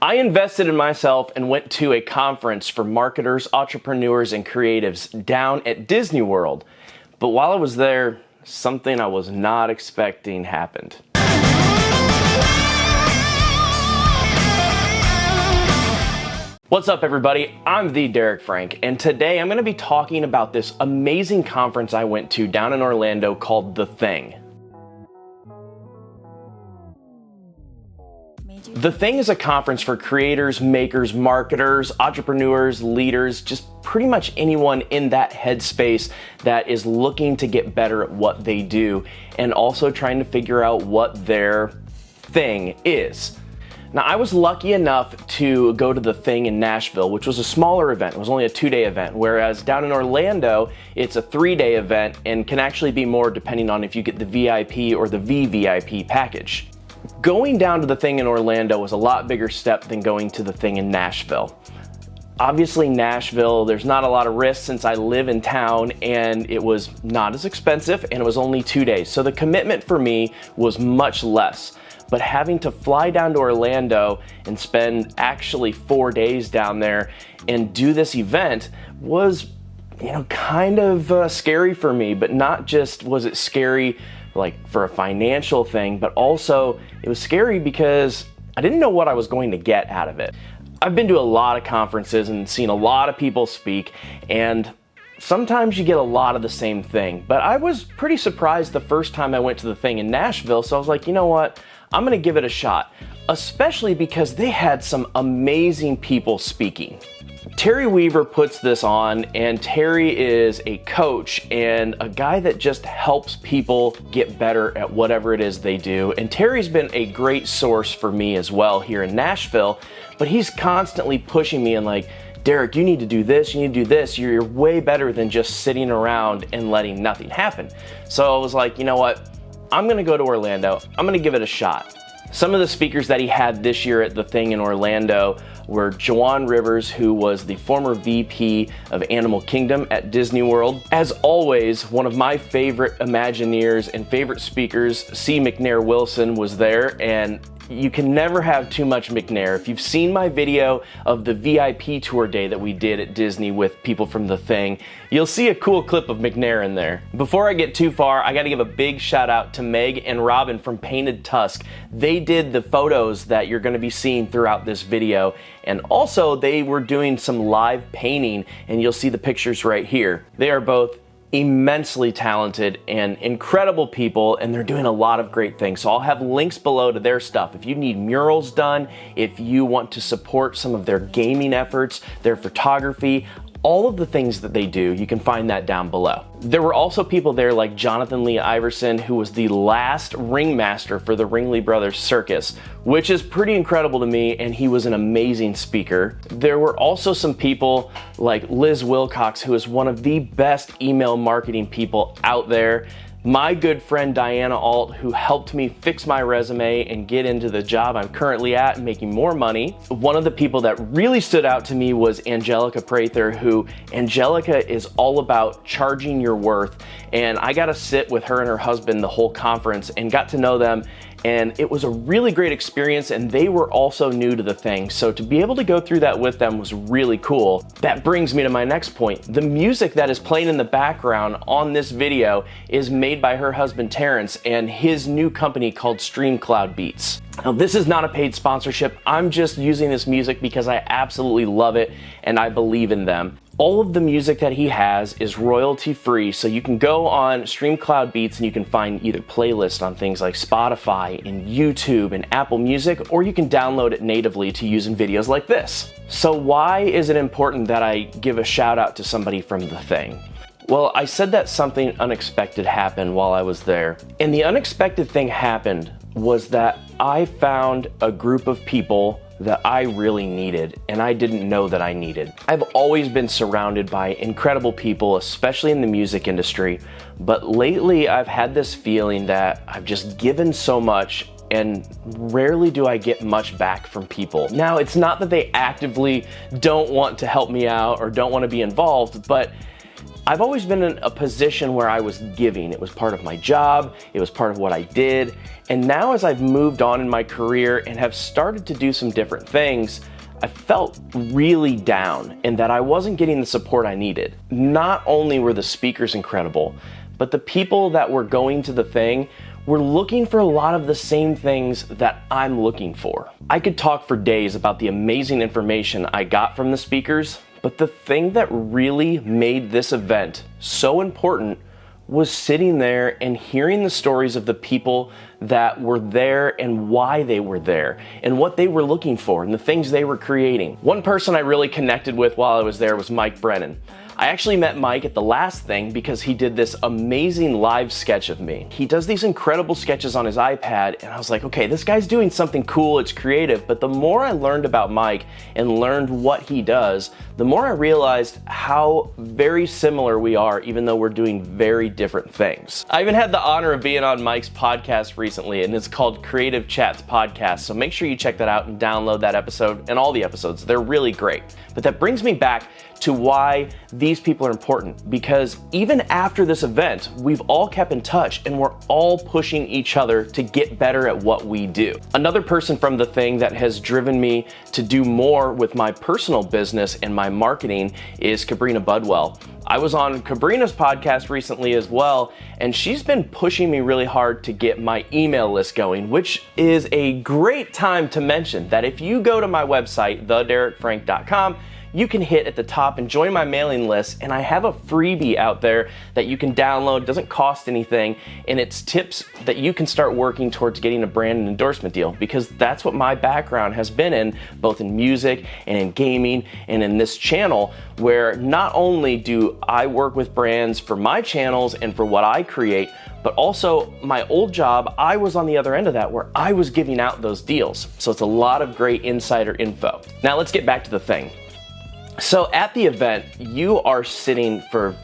I invested in myself and went to a conference for marketers, entrepreneurs, and creatives down at Disney World. But while I was there, something I was not expecting happened. What's up, everybody? I'm the Derek Frank, and today I'm going to be talking about this amazing conference I went to down in Orlando called The Thing. The Thing is a conference for creators, makers, marketers, entrepreneurs, leaders, just pretty much anyone in that headspace that is looking to get better at what they do and also trying to figure out what their thing is. Now, I was lucky enough to go to The Thing in Nashville, which was a smaller event. It was only a 2-day event, whereas down in Orlando, it's a 3-day event and can actually be more depending on if you get the VIP or the VVIP package. Going down to The Thing in Orlando was a lot bigger step than going to The Thing in Nashville. Obviously, Nashville, there's not a lot of risk since I live in town, and it was not as expensive, and it was only 2 days. So the commitment for me was much less. But having to fly down to Orlando and spend actually 4 days down there and do this event was, kind of scary for me. But not just was it scary like for a financial thing, but also it was scary because I didn't know what I was going to get out of it. I've been to a lot of conferences and seen a lot of people speak, and sometimes you get a lot of the same thing. But I was pretty surprised the first time I went to The Thing in Nashville, so I was like, you know what? I'm gonna give it a shot, especially because they had some amazing people speaking. Terry Weaver puts this on, and Terry is a coach and a guy that just helps people get better at whatever it is they do. And Terry's been a great source for me as well here in Nashville, but he's constantly pushing me and like, Derek, you need to do this, you need to do this. You're way better than just sitting around and letting nothing happen. So I was like, you know what? I'm gonna go to Orlando. I'm gonna give it a shot. Some of the speakers that he had this year at The Thing in Orlando were Joanne Rivers, who was the former VP of Animal Kingdom at Disney World. As always, one of my favorite Imagineers and favorite speakers, C. McNair Wilson, was there, and you can never have too much McNair. If you've seen my video of the VIP tour day that we did at Disney with people from The Thing, you'll see a cool clip of McNair in there. Before I get too far, I gotta give a big shout out to Meg and Robin from Painted Tusk. They did the photos that you're gonna be seeing throughout this video, and also they were doing some live painting, and you'll see the pictures right here. They are both immensely talented and incredible people, and they're doing a lot of great things. So I'll have links below to their stuff. If you need murals done, if you want to support some of their gaming efforts, their photography, all of the things that they do, you can find that down below. There were also people there like Jonathan Lee Iverson, who was the last ringmaster for the Ringling Brothers Circus, which is pretty incredible to me, and he was an amazing speaker. There were also some people like Liz Wilcox, who is one of the best email marketing people out there. My good friend Diana Alt, who helped me fix my resume and get into the job I'm currently at and making more money. One of the people that really stood out to me was Angelica Prather, who Angelica is all about charging your worth. And I got to sit with her and her husband the whole conference and got to know them. And it was a really great experience, and they were also new to The Thing. So to be able to go through that with them was really cool. That brings me to my next point. The music that is playing in the background on this video is made by her husband Terrence and his new company called StreamCloud Beats. Now, this is not a paid sponsorship. I'm just using this music because I absolutely love it and I believe in them. All of the music that he has is royalty free, so you can go on StreamCloud Beats and you can find either playlists on things like Spotify and YouTube and Apple Music, or you can download it natively to use in videos like this. So why is it important that I give a shout out to somebody from The Thing? Well, I said that something unexpected happened while I was there. And the unexpected thing happened was that I found a group of people that I really needed, and I didn't know that I needed. I've always been surrounded by incredible people, especially in the music industry, but lately I've had this feeling that I've just given so much and rarely do I get much back from people. Now, it's not that they actively don't want to help me out or don't want to be involved, but I've always been in a position where I was giving. It was part of my job, it was part of what I did, and now as I've moved on in my career and have started to do some different things, I felt really down and that I wasn't getting the support I needed. Not only were the speakers incredible, but the people that were going to the thing were looking for a lot of the same things that I'm looking for. I could talk for days about the amazing information I got from the speakers, but the thing that really made this event so important was sitting there and hearing the stories of the people that were there and why they were there and what they were looking for and the things they were creating. One person I really connected with while I was there was Mike Brennan. I actually met Mike at the last thing because he did this amazing live sketch of me. He does these incredible sketches on his iPad, and I was like, okay, this guy's doing something cool, it's creative, but the more I learned about Mike and learned what he does, the more I realized how very similar we are, even though we're doing very different things. I even had the honor of being on Mike's podcast recently, and it's called Creative Chats Podcast, so make sure you check that out and download that episode and all the episodes. They're really great. But that brings me back to why these people are important, because even after this event, we've all kept in touch and we're all pushing each other to get better at what we do. Another person from the thing that has driven me to do more with my personal business and my marketing is Cabrina Budwell. I was on Cabrina's podcast recently as well, and she's been pushing me really hard to get my email list going, which is a great time to mention that if you go to my website, thederekfrank.com, you can hit at the top and join my mailing list, and I have a freebie out there that you can download. It doesn't cost anything, and it's tips that you can start working towards getting a brand and endorsement deal, because that's what my background has been in, both in music and in gaming and in this channel, where not only do I work with brands for my channels and for what I create, but also my old job, I was on the other end of that where I was giving out those deals. So it's a lot of great insider info. Now let's get back to the thing. So at the event, you are sitting for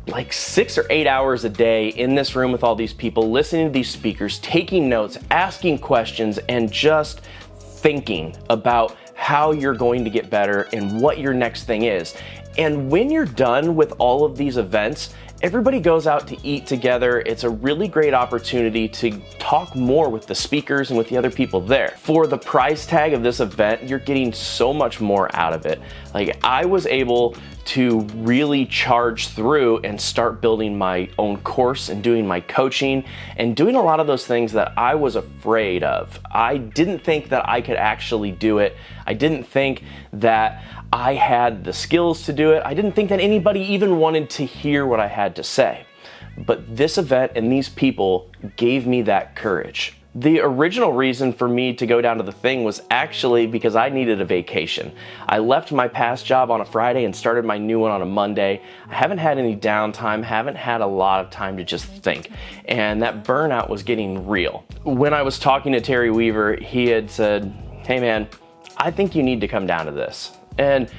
like 6 or 8 hours a day in this room with all these people, listening to these speakers, taking notes, asking questions, and just thinking about how you're going to get better and what your next thing is. And when you're done with all of these events, everybody goes out to eat together. It's a really great opportunity to talk more with the speakers and with the other people there. For the price tag of this event, you're getting so much more out of it. Like, I was able to really charge through and start building my own course and doing my coaching and doing a lot of those things that I was afraid of. I didn't think that I could actually do it. I didn't think that I had the skills to do it. I didn't think that anybody even wanted to hear what I had to say. But this event and these people gave me that courage. The original reason for me to go down to the thing was actually because I needed a vacation. I left my past job on a Friday and started my new one on a Monday. I haven't had any downtime, haven't had a lot of time to just think, and that burnout was getting real. When I was talking to Terry Weaver, he had said, "Hey man, I think you need to come down to this." And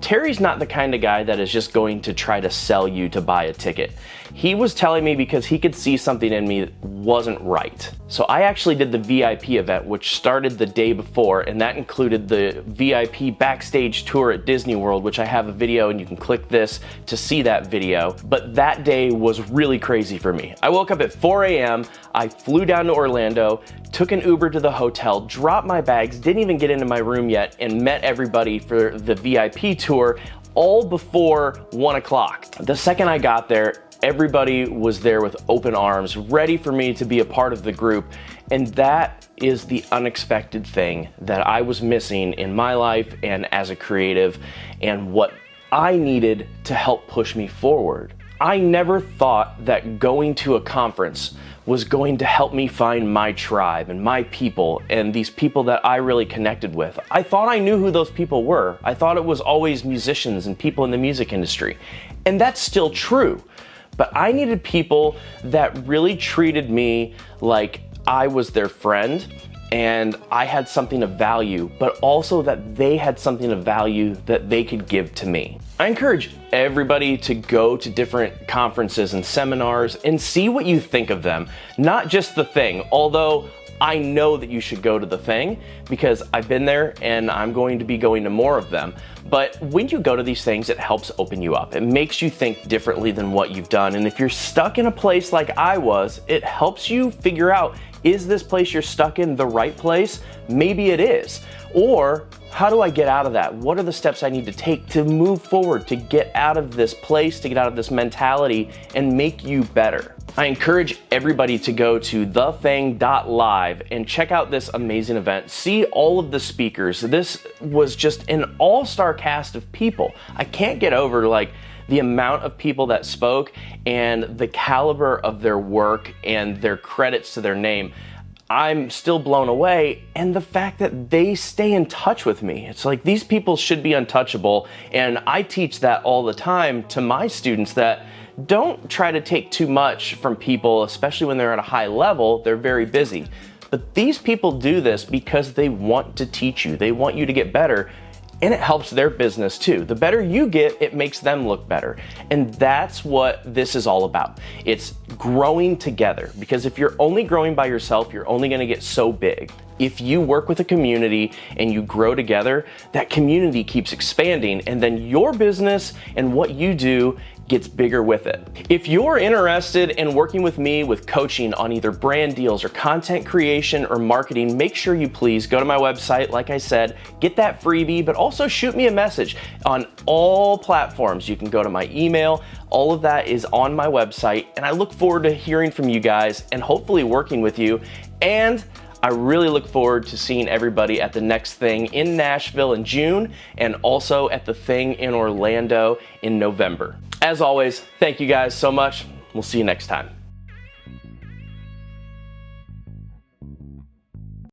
Terry's not the kind of guy that is just going to try to sell you to buy a ticket. He was telling me because he could see something in me that wasn't right. So I actually did the VIP event, which started the day before, and that included the VIP backstage tour at Disney World, which I have a video, and you can click this to see that video. But that day was really crazy for me. I woke up at 4 a.m., I flew down to Orlando, took an Uber to the hotel, dropped my bags, didn't even get into my room yet, and met everybody for the VIP tour all before 1 o'clock. The second I got there, everybody was there with open arms, ready for me to be a part of the group. And that is the unexpected thing that I was missing in my life and as a creative, and what I needed to help push me forward. I never thought that going to a conference was going to help me find my tribe and my people and these people that I really connected with. I thought I knew who those people were. I thought it was always musicians and people in the music industry. And that's still true. But I needed people that really treated me like I was their friend and I had something of value, but also that they had something of value that they could give to me. I encourage everybody to go to different conferences and seminars and see what you think of them, not just the thing. Although I know that you should go to the thing because I've been there and I'm going to be going to more of them. But when you go to these things, it helps open you up. It makes you think differently than what you've done. And if you're stuck in a place like I was, it helps you figure out, is this place you're stuck in the right place? Maybe it is. Or how do I get out of that? What are the steps I need to take to move forward, to get out of this place, to get out of this mentality and make you better? I encourage everybody to go to thething.live and check out this amazing event. See all of the speakers. This was just an all-star cast of people. I can't get over the amount of people that spoke and the caliber of their work and their credits to their name. I'm still blown away, and the fact that they stay in touch with me. It's like these people should be untouchable, and I teach that all the time to my students, that don't try to take too much from people, especially when they're at a high level. They're very busy. But these people do this because they want to teach you. They want you to get better, and it helps their business too. The better you get, it makes them look better. And that's what this is all about. It's growing together, because if you're only growing by yourself, you're only gonna get so big. If you work with a community and you grow together, that community keeps expanding, and then your business and what you do gets bigger with it. If you're interested in working with me with coaching on either brand deals or content creation or marketing, make sure you please go to my website, like I said, get that freebie, but also shoot me a message on all platforms. You can go to my email. All of that is on my website, and I look forward to hearing from you guys and hopefully working with you. And I really look forward to seeing everybody at the next thing in Nashville in June, and also at the thing in Orlando in November. As always, thank you guys so much. We'll see you next time.